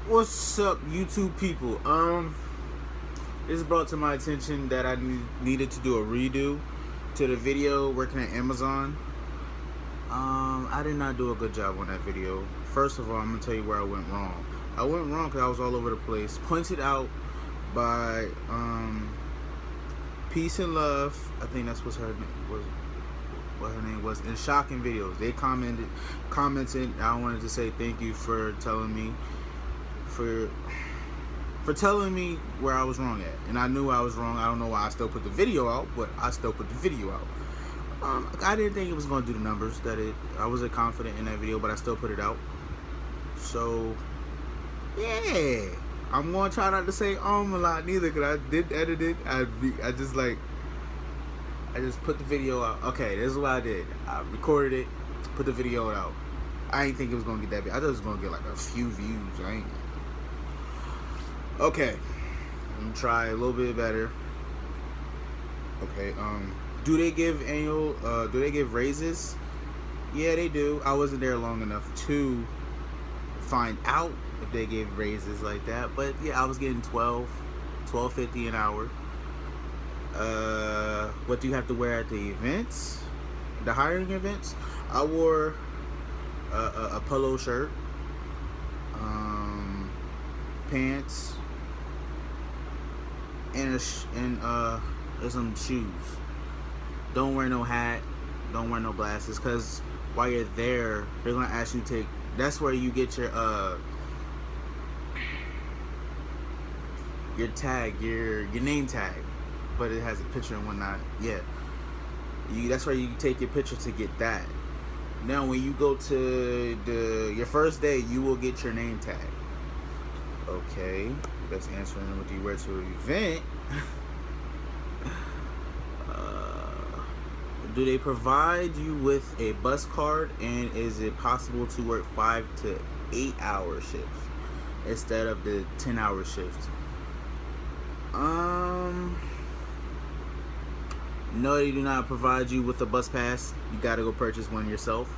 What's up, YouTube people? This brought to my attention that I needed to do a redo to the video working at Amazon. I did not do a good job on that video. First of all, I'm gonna tell you where I went wrong. I went wrong because I was all over the place. Pointed out by Peace and Love. I think that's what her name was. In Shocking Videos, they commented. I wanted to say thank you for telling me. For telling me where I was wrong at, and I knew I was wrong. I don't know why I still put the video out, but I still put the video out. I didn't think it was going to do the numbers I wasn't confident in that video, but I still put it out. So yeah, I'm gonna try not to say a lot neither, because I did edit it. I just put the video out. Okay, this is what I did. I recorded it, put the video out. I didn't think it was gonna get that big. I thought it was gonna get like a few views. Okay, I'm gonna try a little bit better. Okay, do they give raises? Yeah, they do. I wasn't there long enough to find out if they gave raises like that, but yeah, I was getting $12.50 an hour. What do you have to wear at the events, the hiring events? I wore a polo shirt, pants, and some shoes. Don't wear no hat, don't wear no glasses, because while you're there, they're gonna ask you to take. That's where you get your tag, your name tag, but it has a picture and whatnot. Yeah, that's where you take your picture to get that. Now, when you go to your first day, you will get your name tag. Okay, that's answering what you wear to an event. Do they provide you with a bus card, and is it possible to work 5 to 8 hour shifts instead of the 10-hour shifts? No, they do not provide you with a bus pass. You gotta go purchase one yourself.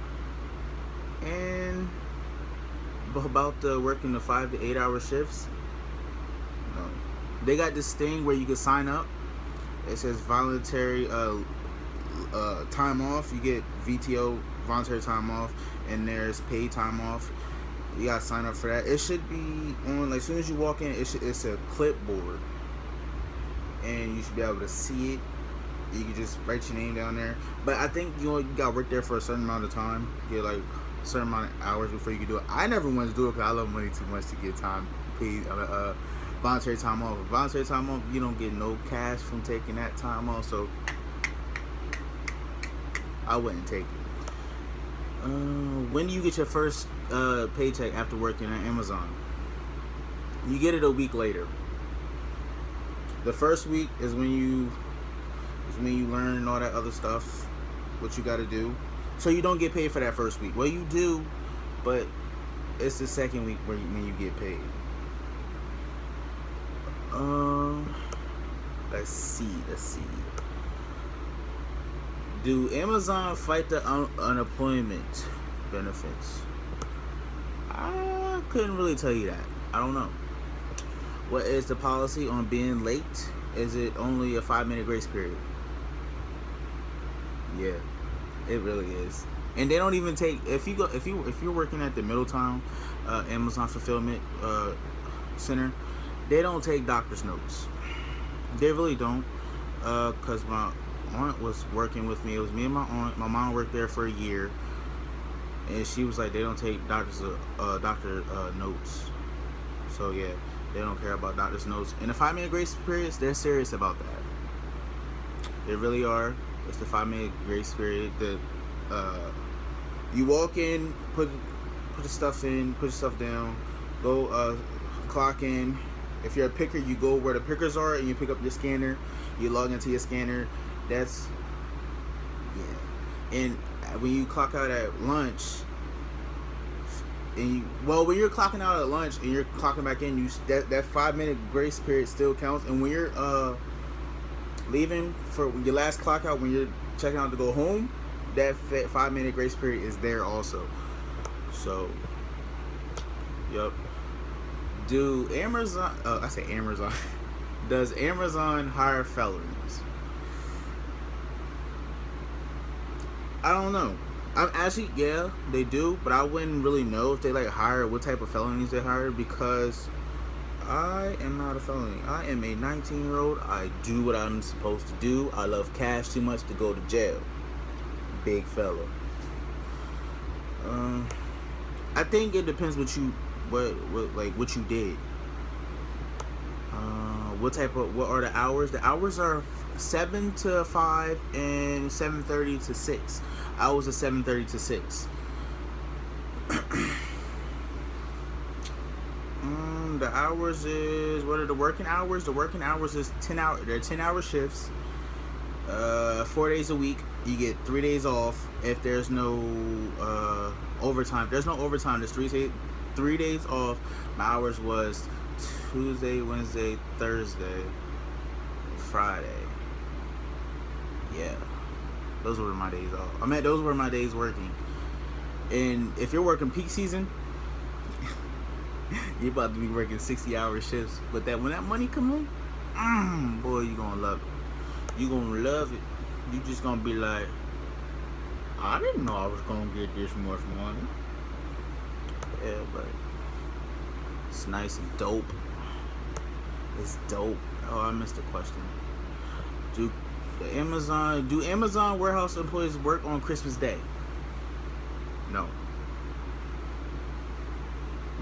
And about working the 5 to 8 hour shifts, no. They got this thing where you can sign up. It says voluntary time off. You get VTO, voluntary time off, and there's paid time off. You gotta sign up for that. It should be on, like, as soon as you walk in, it's a clipboard, and you should be able to see it. You can just write your name down there. But I think you gotta work there for a certain amount of time. Get like a certain amount of hours before you can do it. I never wanted to do it because I love money too much to get time paid. Voluntary time off. Voluntary time off, you don't get no cash from taking that time off, so I wouldn't take it. When do you get your first paycheck after working at Amazon? You get it a week later. The first week is when you learn all that other stuff, what you got to do. So you don't get paid for that first week. Well, you do, but it's the second week when you get paid. Let's see. Do Amazon fight the unemployment benefits? I couldn't really tell you that. I don't know. What is the policy on being late? Is it only a 5-minute grace period? Yeah, it really is. And they don't even take, if you're working at the Middletown Amazon fulfillment center, they don't take doctor's notes. They really don't. Cause my aunt was working with me. It was me and my aunt. My mom worked there for a year, and she was like, they don't take doctor notes. So yeah, they don't care about doctor's notes. And the 5-minute grace periods, they're serious about that. They really are. It's the 5-minute grace period. You walk in, put the stuff in, put your stuff down, go clock in. If you're a picker, you go where the pickers are and you pick up your scanner. You log into your scanner. That's, yeah. And when you clock out at lunch, when you're clocking out at lunch and you're clocking back in, that 5-minute grace period still counts. And when you're leaving for your last clock out, when you're checking out to go home, that 5-minute grace period is there also. So, yep. Do Amazon? I say Amazon. Does Amazon hire felons? I don't know. I'm actually, yeah, they do, but I wouldn't really know if they like hire what type of felonies they hire, because I am not a felony. I am a 19-year-old. I do what I'm supposed to do. I love cash too much to go to jail. Big fella. I think it depends what you did. What are the hours? The hours are 7 to 5 and 7:30 to 6. Hours are 7:30 to 6. The hours is, what are the working hours? The working hours is 10 hour. They're 10-hour shifts. 4 days a week. You get 3 days off if there's no overtime. If there's no overtime, there's 3 days off. My hours was Tuesday, Wednesday, Thursday, Friday. Yeah, those were my days off. Those were my days working. And if you're working peak season, you're about to be working 60-hour shifts. But when that money come in, boy, you gonna love it. You gonna love it. You just gonna be like, I didn't know I was gonna get this much money. Yeah, but it's nice and dope. It's dope. Oh, I missed the question. Do Amazon warehouse employees work on Christmas Day? No.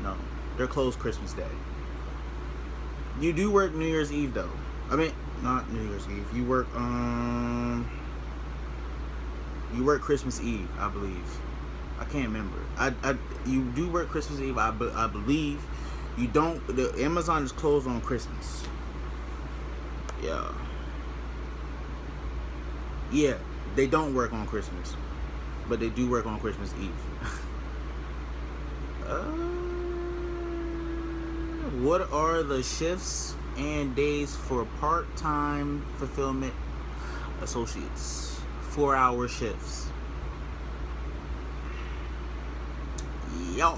No. They're closed Christmas Day. You do work New Year's Eve though. Not New Year's Eve. You work Christmas Eve, I believe. I can't remember. You do work Christmas Eve, I believe. You don't. The Amazon is closed on Christmas. Yeah. Yeah, they don't work on Christmas, but they do work on Christmas Eve. What are the shifts and days for part-time fulfillment associates? 4-hour shifts. Yeah.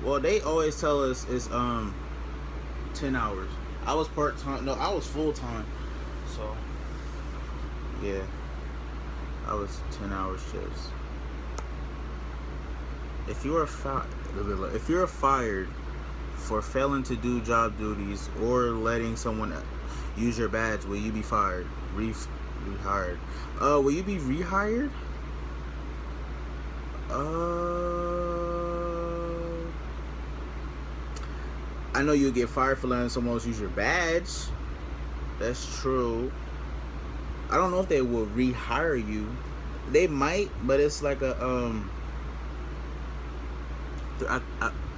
Well, they always tell us it's 10 hours. I was part-time. No, I was full-time. So, yeah. I was 10-hour shifts. If you are fired for failing to do job duties or letting someone use your badge, will you be fired? Rehired. Will you be rehired? I know you'll get fired for letting someone else use your badge. That's true. I don't know if they will rehire you. They might, but it's like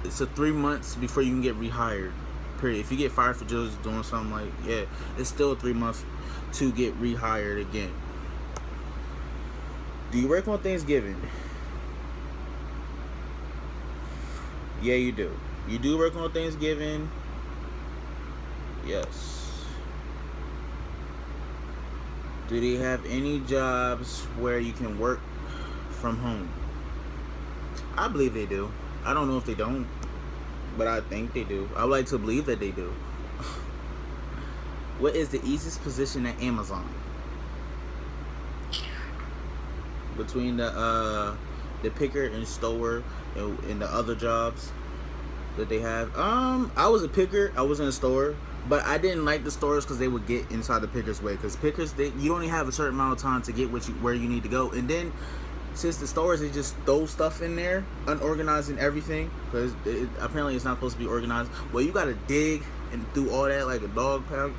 it's a 3 months before you can get rehired. Period. If you get fired for just doing something it's still 3 months to get rehired again. Do you work on Thanksgiving? Yeah, you do. You do work on Thanksgiving. Yes. Do they have any jobs where you can work from home? I believe they do. I don't know if they don't, but I think they do. I would like to believe that they do. What is the easiest position at Amazon? Between the picker and store and the other jobs that they have. I was a picker. I was in a store, but I didn't like the stores because they would get inside the picker's way. Because pickers, you only have a certain amount of time to get where you need to go, and then since the stores, they just throw stuff in there, unorganized and everything, because apparently it's not supposed to be organized. Well, you gotta dig and do all that like a dog pound.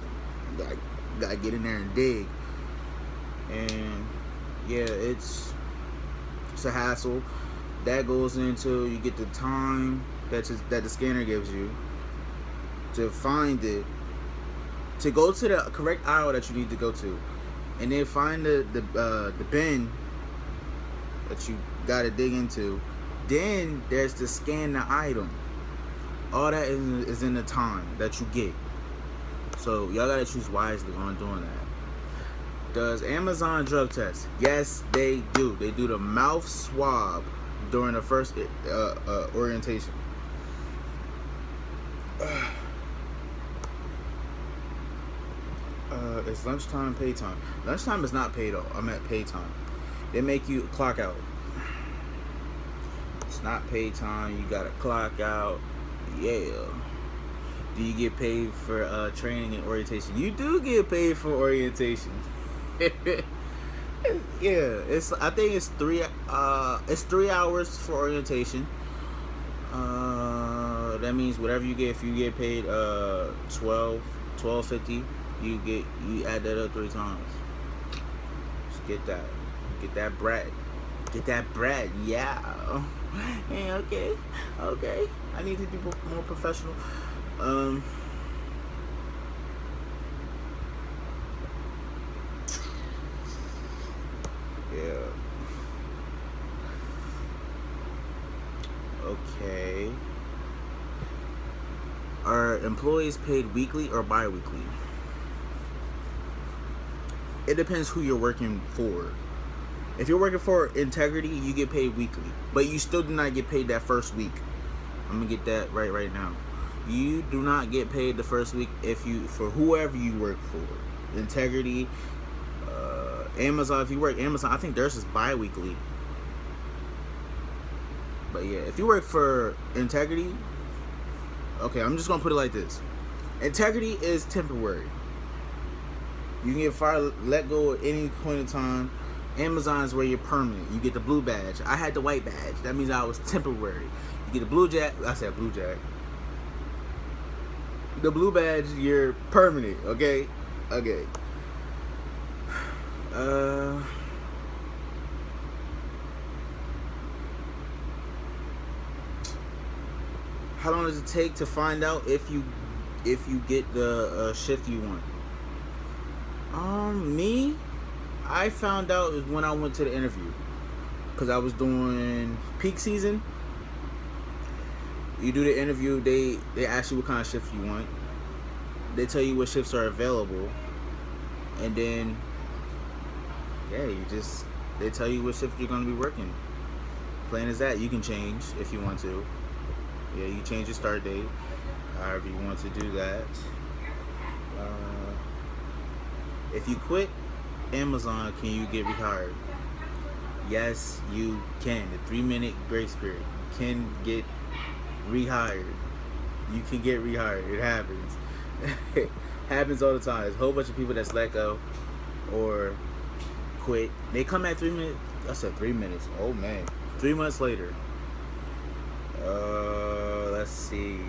Gotta get in there and dig, and yeah, it's a hassle. That goes into, you get the time that the scanner gives you to find it, to go to the correct aisle that you need to go to, and then find the bin that you gotta dig into. Then there's to scan the item. All that is in the time that you get. So y'all gotta choose wisely on doing that. Does Amazon drug test? Yes, they do. They do the mouth swab during the first orientation. It's lunchtime, pay time. Lunchtime is not paid. I'm at pay time. They make you clock out. It's not pay time. You gotta clock out. Yeah. Do you get paid for training and orientation? You do get paid for orientation. Yeah, I think it's 3 hours for orientation. That means whatever you get, if you get paid $12.50, you add that up 3 times. Just get that bread. Get that bread, yeah. Hey, okay. I need to be more professional. Yeah. Okay. Are employees paid weekly or bi-weekly? It depends who you're working for. If you're working for Integrity, you get paid weekly, but you still do not get paid that first week. I'm gonna get that right now. You do not get paid the first week for whoever you work for. Integrity, Amazon. If you work Amazon, I think theirs is bi-weekly. But yeah, if you work for Integrity, okay, I'm just gonna put it like this: Integrity is temporary. You can get fired, let go at any point in time. Amazon is where you're permanent. You get the blue badge. I had the white badge. That means I was temporary. You get the blue jack. I said blue jack. The blue badge, you're permanent. Okay. How long does it take to find out if you get the shift you want? Me, I found out is when I went to the interview, because I was doing peak season. You do the interview, they ask you what kind of shift you want. They tell you what shifts are available, and then they tell you what shift you're gonna be working. Plain as that. You can change if you want to. Yeah, you change your start date, however you want to do that. If you quit Amazon, can you get rehired? Yes, you can. The 3-minute grace period. You can get rehired. You can get rehired. It happens. It happens all the time. There's a whole bunch of people that's let go or quit. They come at 3 minutes. I said 3 minutes. Oh man. 3 months later. Let's see.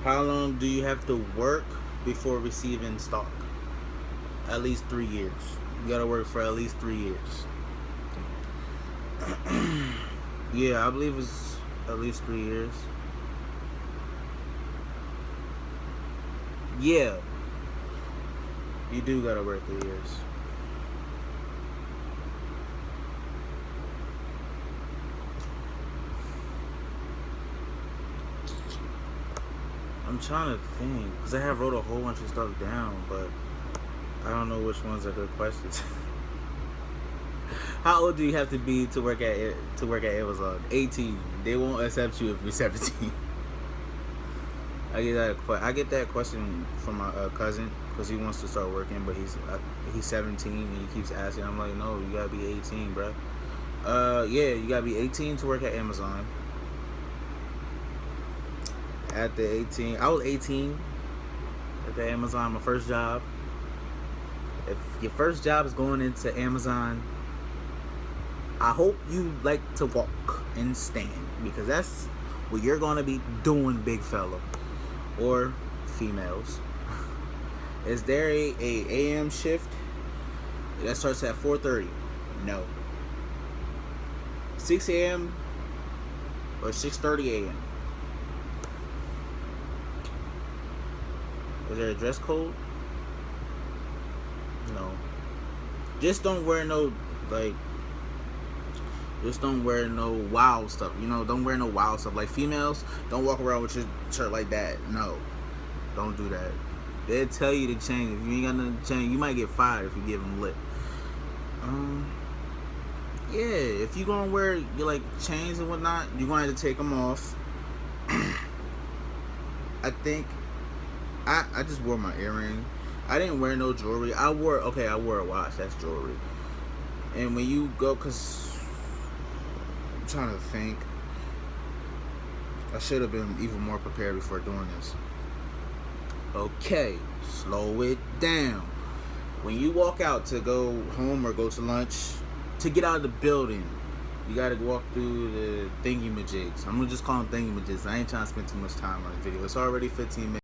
How long do you have to work before receiving stock? At least 3 years. You gotta work for at least 3 years. Yeah, I believe it's at least 3 years. Yeah. You do gotta work 3 years. I'm trying to think, because I have wrote a whole bunch of stuff down, but I don't know which ones are good questions. How old do you have to be to work at Amazon? 18. They won't accept you if you're 17. I get that question from my cousin, because he wants to start working, but he's 17 and he keeps asking. I'm like, no, you gotta be 18, bro. Yeah, you gotta be 18 to work at Amazon. At the 18, I was 18 at the Amazon, my first job. If your first job is going into Amazon, I hope you like to walk and stand, because that's what you're gonna be doing, big fella or females. Is there a AM shift that starts at 4:30? No. 6 a.m. or 6:30 a.m. Is there a dress code? No. Just don't wear no, like, Just don't wear no wild stuff. You know, don't wear no wild stuff. Like females, don't walk around with your shirt like that. No, don't do that. They'll tell you to change. If you ain't got nothing to change, you might get fired if you give them lip. Yeah, if you gonna wear your like chains and whatnot, you're gonna have to take them off. I think I just wore my earring. I didn't wear no jewelry. I wore a watch. That's jewelry. And when you go, cause I'm trying to think, I should have been even more prepared before doing this. Okay, slow it down. When you walk out to go home or go to lunch, to get out of the building, you gotta walk through the thingy-majigs. I'm gonna just call them thingy-majigs. I ain't trying to spend too much time on the video. It's already 15 minutes.